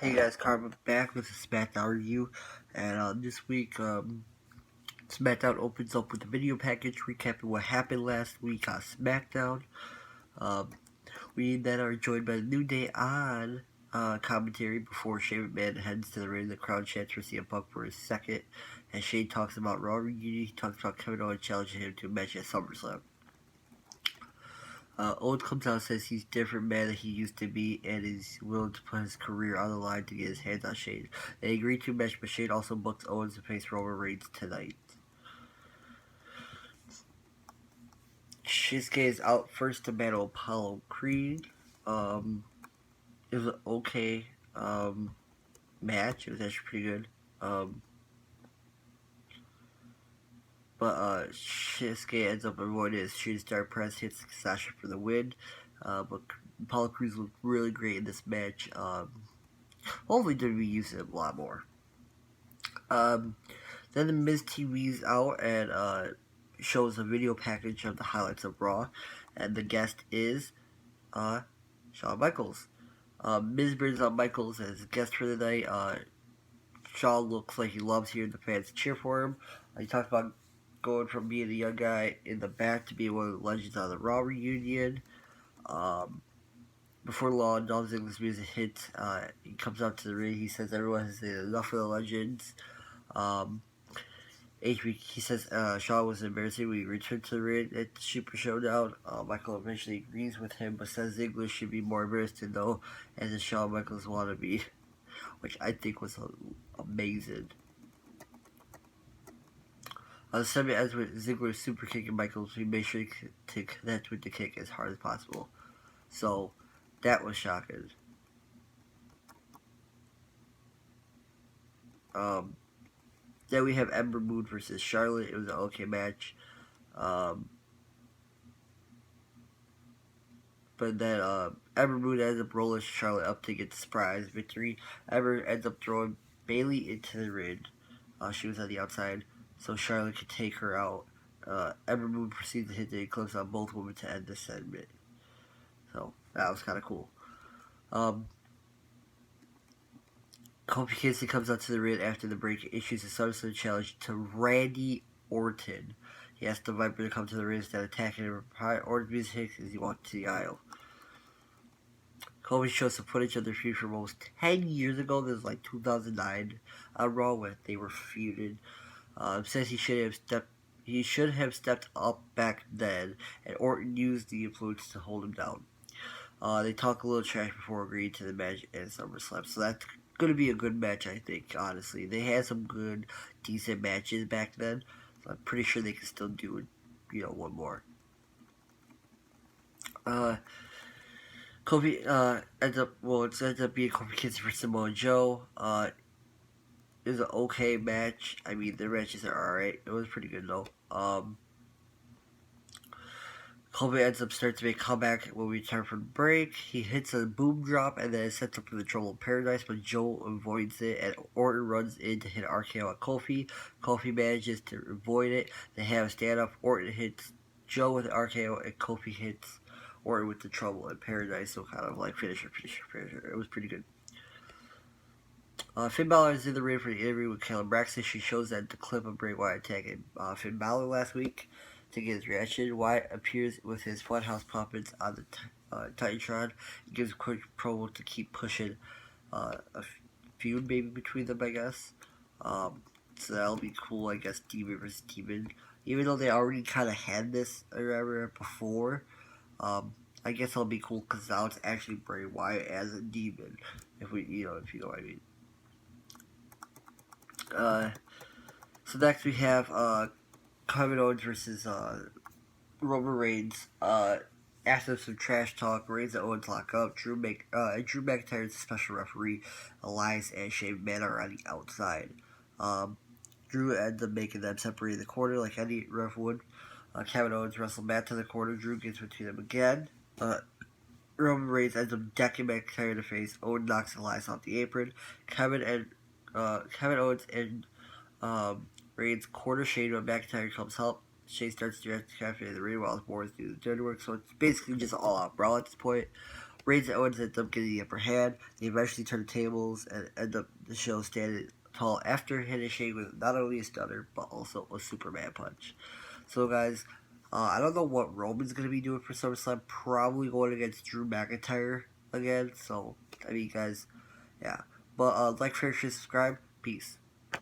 Hey guys, Karma back with a Smackdown review, and this week, Smackdown opens up with a video package recapping what happened last week on Smackdown. Um, we then are joined by the New Day on commentary before Shane McMahon heads to the ring. The crowd chants for CM Punk for his second, and Shane talks about Raw reunion. He talks about Kevin Owens challenging him to a match at SummerSlam. Owens comes out and says he's a different man than he used to be and is willing to put his career on the line to get his hands on Shane. They agree to match, but Shane also books Owens to face Roman Reigns tonight. Shinsuke is out first to battle Apollo Creed. It was an okay match. It was actually pretty good. But Shinsuke ends up avoiding his shooting star press, hits Sasha for the win. But Apollo Creed looked really great in this match. Hopefully WWE uses it a lot more. Then the Miz TV's out and shows a video package of the highlights of Raw, and the guest is Shawn Michaels. Miz brings up Michaels as guest for the night. Shawn looks like he loves hearing the fans cheer for him. He talks about going from being a young guy in the back to being one of the legends on the Raw reunion. Before long, Dolph Ziggler's music hits. He comes out to the ring. He says everyone has seen enough of the legends. He says Shawn was embarrassing when he returned to the ring at the Super Showdown. Michael eventually agrees with him, but says Ziggler should be more embarrassed to know as a Shawn Michaels wannabe, which I think was amazing. The segment ends with Ziggler super kicking Michaels. He made sure to connect with the kick as hard as possible. So, that was shocking. Then we have Ember Moon versus Charlotte. It was an okay match. But then Ember Moon ends up rolling Charlotte up to get the surprise victory. Ember ends up throwing Bayley into the ring. She was on the outside, so Charlotte could take her out. Ember Moon proceeds to hit the close on both women to end the segment. So that was kind of cool. Kofi Kingston comes out to the ring after the break, issues a SummerSlam challenge to Randy Orton. He asks the Viper to come to the ring instead of attacking him. Orton's music as he walks to the aisle. Kofi shows some footage of their feud from almost 10 years ago. This was like 2009 on Raw when they were feuded. Says he should have stepped up back then, and Orton used the influence to hold him down. They talk a little trash before agreeing to the match at SummerSlam, so that's going to be a good match, I think, honestly. They had some good, decent matches back then, so I'm pretty sure they can still do it, one more. Kofi ends up being Kofi Kingston for Samoa Joe. It was an okay match. I mean, their matches are alright. It was pretty good, though. Kofi ends up starting to make a comeback when we return from break. He hits a boom drop and then sets up for the Trouble in Paradise, but Joe avoids it, and Orton runs in to hit RKO on Kofi. Kofi manages to avoid it. They have a standoff. Orton hits Joe with the RKO, and Kofi hits Orton with the Trouble in Paradise, so kind of like finisher. It was pretty good. Finn Balor is in the ring for the interview with Kayla Braxton. She shows that the clip of Bray Wyatt attacking Finn Balor last week. To get his reaction, Wyatt appears with his Funhouse puppets on the Titantron. He gives a quick promo to keep pushing a feud maybe between them, I guess. So that'll be cool, I guess, Demon versus Demon. Even though they already kind of had this, I remember, before. I guess it'll be cool because now it's actually Bray Wyatt as a demon. If you know what I mean. So next we have Kevin Owens versus Roman Reigns. After some trash talk, Reigns and Owens lock up. Drew McIntyre is the special referee. Elias and Shane McMahon are on the outside. Drew ends up making them separate in the corner like any ref would. Kevin Owens wrestles Matt to the corner. Drew gets between them again. Roman Reigns ends up decking McIntyre in the face. Owens knocks Elias off the apron. Kevin Owens and Reigns corner Shane when McIntyre comes help. Shane starts directing Cafe in the ring while his boys do the dirty work, so it's basically just all out brawl at this point. Reigns and Owens end up getting the upper hand. They eventually turn the tables and end up the show standing tall after finishing with not only a stunner but also a Superman punch. So guys, I don't know what Roman's gonna be doing for SummerSlam. Probably going against Drew McIntyre again. So I mean, guys, yeah. But like, share, subscribe. Peace.